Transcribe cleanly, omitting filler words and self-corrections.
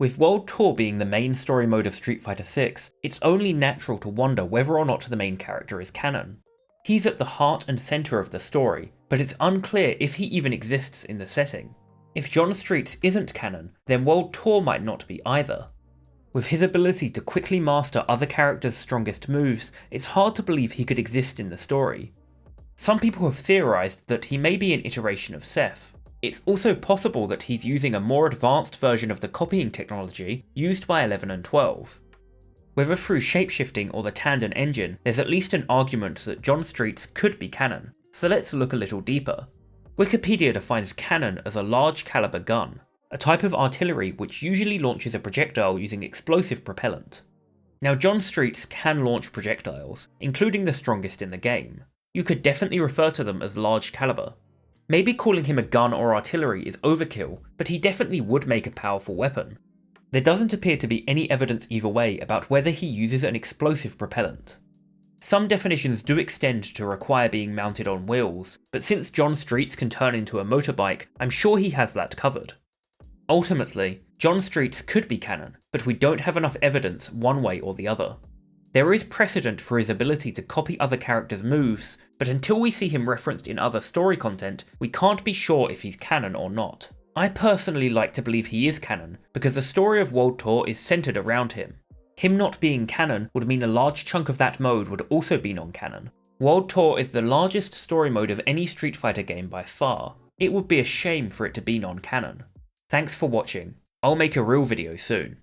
With World Tour being the main story mode of Street Fighter VI, it's only natural to wonder whether or not the main character is canon. He's at the heart and centre of the story, but it's unclear if he even exists in the setting. If John Streets isn't canon, then World Tour might not be either. With his ability to quickly master other characters' strongest moves, it's hard to believe he could exist in the story. Some people have theorised that he may be an iteration of Seth. It's also possible that he's using a more advanced version of the copying technology used by 11 and 12. Whether through shapeshifting or the tandem engine, there's at least an argument that John Streets could be canon, so let's look a little deeper. Wikipedia defines cannon as a large caliber gun, a type of artillery which usually launches a projectile using explosive propellant. Now John Streets can launch projectiles, including the strongest in the game. You could definitely refer to them as large caliber. Maybe calling him a gun or artillery is overkill, but he definitely would make a powerful weapon. There doesn't appear to be any evidence either way about whether he uses an explosive propellant. Some definitions do extend to require being mounted on wheels, but since John Streets can turn into a motorbike, I'm sure he has that covered. Ultimately, John Streets could be canon, but we don't have enough evidence one way or the other. There is precedent for his ability to copy other characters' moves, but until we see him referenced in other story content, we can't be sure if he's canon or not. I personally like to believe he is canon, because the story of World Tour is centered around him. Him not being canon would mean a large chunk of that mode would also be non-canon. World Tour is the largest story mode of any Street Fighter game by far. It would be a shame for it to be non-canon. Thanks for watching. I'll make a real video soon.